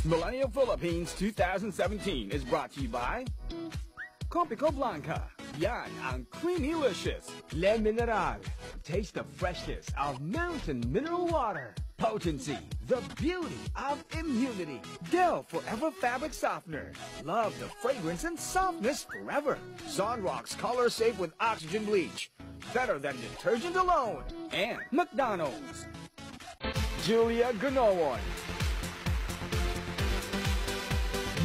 Millennial Philippines 2017 is brought to you by Copico Blanca. Yan ang creamy-licious. Le Mineral. Taste the freshness of mountain mineral water. Potency, the beauty of immunity. Dell Forever Fabric Softener. Love the fragrance and softness forever. Sunrock's Color Safe with Oxygen Bleach. Better than detergent alone. And McDonald's. Julia Ganoon.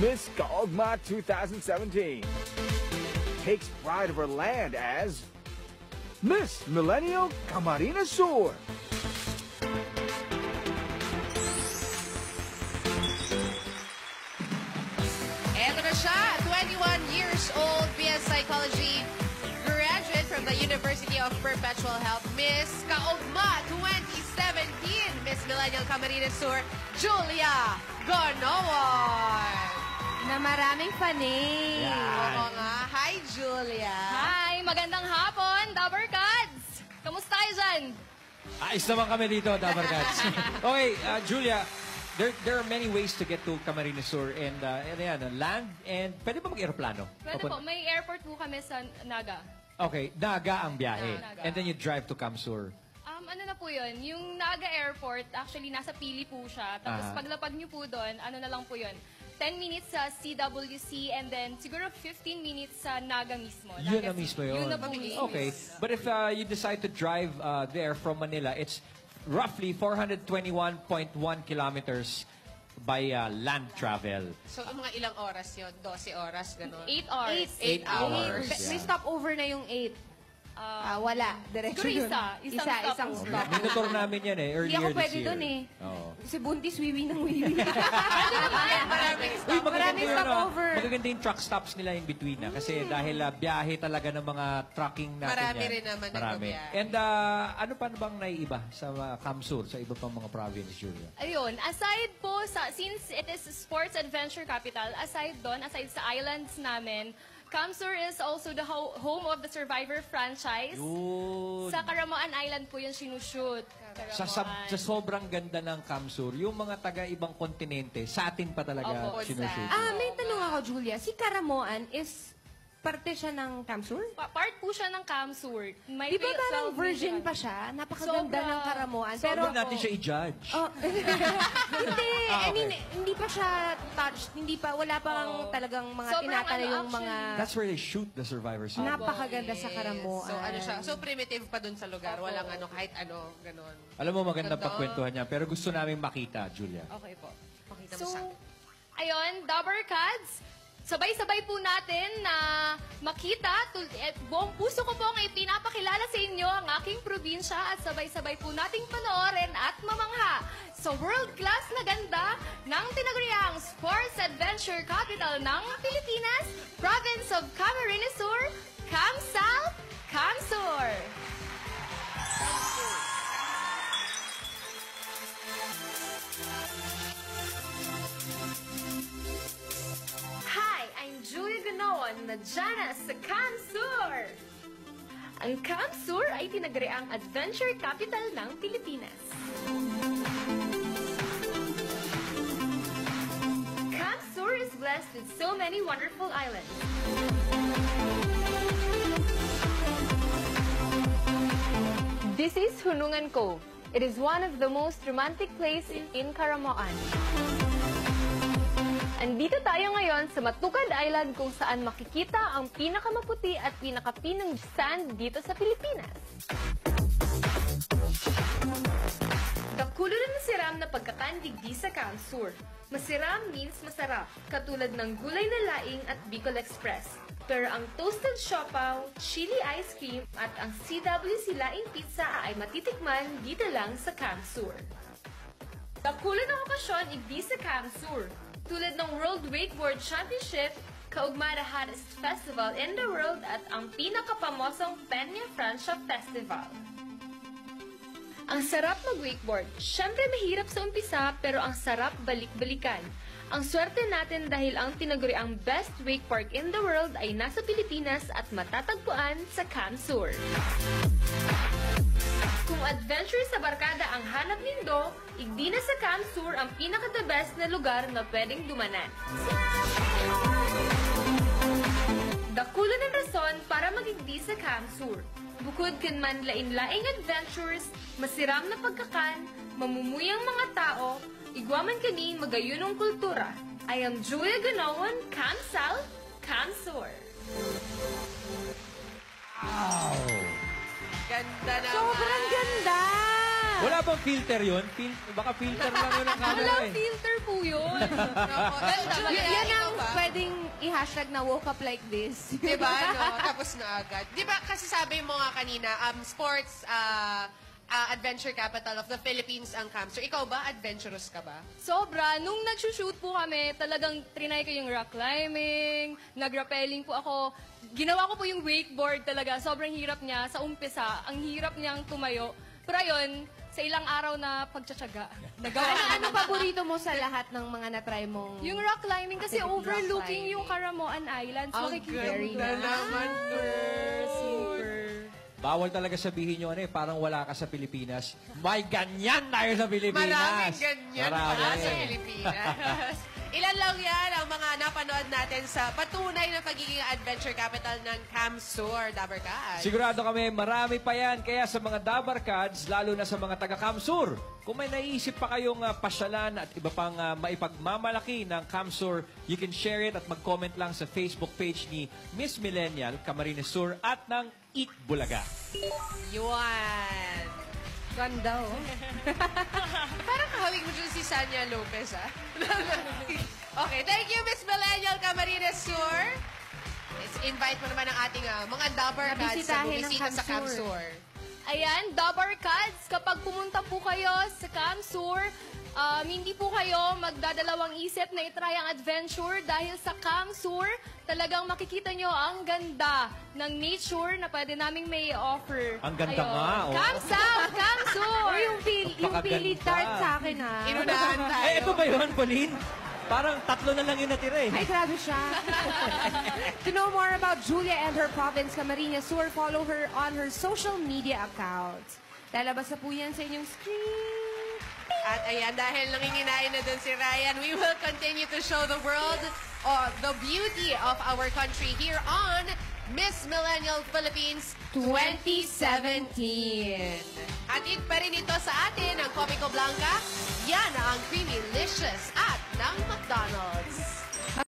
Miss Kaogma 2017 takes pride of her land as Miss Millennial Camarines Sur. Eto na siya, 21 years old, BS Psychology graduate from the University of Perpetual Health, Miss Kaogma 2017, Miss Millennial Camarines Sur, Julia Ganoon. Na maraming panay. Oo nga. Hi, Julia. Hi! Magandang hapon, Dabarkads! Kamusta kayo dyan? Ayos naman kami dito, Dabarkads. Okay, Julia, there are many ways to get to Camarines Sur and land and pwede ba mag-aeroplano? Pwede po, may airport po kami sa Naga. Okay, Naga ang biyahe. Naga. And then you drive to Camsur. Ano na po yun? Yung Naga Airport, actually nasa Pili po siya. Tapos paglapag niyo po doon, ano na lang po yun? 10 minutes sa CWC and then siguro 15 minutes sa Naga mismo. Yun na mismo yun. Yun na po mismo. Okay, but if you decide to drive there from Manila, it's roughly 421.1 kilometers by land travel. So, mga ilang oras yun? 12 oras, gano'n? 8 hours. 8 hours. May stopover na yung 8. Wala. Diretso Siguro yun. isang stop. Minuturo namin yan eh, Hindi earlier ako this pwede year. doon eh. Oo. Si Buntis, wiwi ng wiwi. Uy, Maraming stopover. magaganda yung truck stops nila in between na. Kasi dahil biyahe talaga ng mga trucking natin Marami yan. rin naman Marami. nagbabiyahe. And ano pa bang naiiba sa Camsur, sa iba pang mga province, Julia? Ayun, aside po since it is sports adventure capital, aside sa islands namin, Camsur is also the home of the Survivor franchise. Yun. Sa Caramoan Island po yung sinushoot. Sa sobrang ganda ng Camsur, yung mga taga-ibang kontinente, sa atin pa talaga Opo, sinushoot. May tanong ako, Julia. Si Caramoan is parte siya ng Camsur? Part po siya ng Camsur. Di ba parang virgin pa siya? Napakaganda ng Caramoan. Pero Huwag natin siya i-judge. hindi. I mean, okay. hindi pa siya touched. Wala pang talagang mga Sobrang tinatala yung mga... That's where they shoot the Survivor series. Napakaganda sa Caramoan. So, siya? So, primitive pa dun sa lugar. Walang kahit gano'n. Alam mo, magandang pagkwentuhan niya. Pero gusto namin makita, Julia. Okay po. Pakita mo So, sa akin. ayun, Dabarkads, sabay-sabay po natin na makita, buong puso ko pong ipinapakilala sa inyo ang aking probinsya at sabay-sabay po nating panoorin at mamangha sa world-class na ganda ng tinaguriang Sports Adventure Capital ng Pilipinas, Province of Camarines Sur, Camsal, Camsur. Hi, I'm Julia Ganoon na dyan sa Camsur. Ang Camsur ay tinaguriang adventure capital ng Pilipinas. Camsur is blessed with so many wonderful islands. This is Hunungan Cove. It is one of the most romantic places in Caramoan. Andito tayo ngayon sa Matukad Island kung saan makikita ang pinakamaputi at pinakapinang sand dito sa Pilipinas. Kakulo na masiram na pagkakandigdi sa Camsur. Masiram means masarap, katulad ng gulay na laing at Bicol Express. Pero ang toasted siopaw, chili ice cream at ang CWC laing pizza ay matitikman dito lang sa Camsur. Kakulo na okasyon igdi sa Camsur. Tulad ng World Wakeboard Championship, kaugma na hottest festival in the world at ang pinakapamosong Peña Francia Festival. Ang sarap mag-wakeboard. Siyempre mahirap sa umpisa pero ang sarap balik-balikan. Ang swerte natin dahil ang tinaguriang best wake park in the world ay nasa Pilipinas at matatagpuan sa Camsur. Kung Kung adventure sa barkada ang hanap nindo, igdi na sa Camp Sur ang pinaka-the best na lugar na pwedeng dumanan. Dakulo ng rason para magigdi sa Camp Sur. Bukod kan man lain-laing adventures, masiram na pagkakan, mamumuyang mga tao, igwaman kani magayunong kultura. I am Julia Ganawan, Camp South, Camp Sur. Ganda naman. Sobrang ganda! Wala bang filter yun? Baka filter lang yun ang camera Walang eh. filter po yun. Ganda ba? Yan ang Ikaw ba? pwedeng i-hashtag na woke up like this. Diba, no? Tapos na agad. Diba, kasi sabi mo nga kanina, sports adventure capital of the Philippines ang Camp Sur. Ikaw ba? Adventurous ka ba? Sobra. Nung nag-shoot po kami, talagang trinay ko yung rock climbing, nag-rappelling po ako. Ginawa ko po yung wakeboard talaga. Sobrang hirap niya. Sa umpisa, ang hirap niyang tumayo. Pero ayun, sa ilang araw na pagtsatsaga, nagawa ko. Ano paborito mo sa lahat ng mga na-try mong... Yung rock climbing kasi Rock overlooking climbing. yung Caramoan Islands. Ang Makikita- ganda naman, Super. Bawal talaga sabihin nyo parang wala ka sa Pilipinas. May ganyan tayo sa Pilipinas. Maraming ganyan Marami. pala sa Pilipinas. Ilan lang yan ang mga napanood natin sa patunay na pagiging adventure capital ng Camp Sur, Dabarkad. Sigurado kami, marami pa yan. Kaya sa mga Dabarkads, lalo na sa mga taga-Camp Sur, kung may naisip pa kayong pasyalan at iba pang maipagmamalaki ng Camp Sur, you can share it at mag-comment lang sa Facebook page ni Miss Millennial, Camarines Sur at ng Eat Bulaga. Yuan. Ganda, oh. Parang kahawig mo dyan si Sanya Lopez, ah. Okay, thank you, Miss Millennial Camarines Sur. Invite mo naman ang ating mga Dabarkads sa Nabisitahin ng bumisita sa Camp Camp Sur. Sur. Ayan, Dabarkads, kapag pumunta po kayo sa Camp Sur, hindi po kayo magdadalawang isip na itry ang adventure dahil sa Camp Sur, talagang makikita nyo ang ganda ng nature na pwede naming may offer. Ang ganda nga, oh. Camp South, Camp Sur! yung Napakaganda. pili tart sa akin, ah. Inunahan tayo. Eh, ito ba yun, Pauline? Parang 3 na lang yung natira eh. Ay, grabe siya. To know more about Julia and her province, Camarines Sur, follow her on her social media accounts. Lalabas na po yan sa inyong screen. At ayan, dahil nanginginain na dun si Ryan, we will continue to show the world the beauty of our country here on Miss Millennial Philippines 2017. Atid pa rin ito sa atin ang Comico Blanca. Yan ang Creamy Licious at ng McDonald's.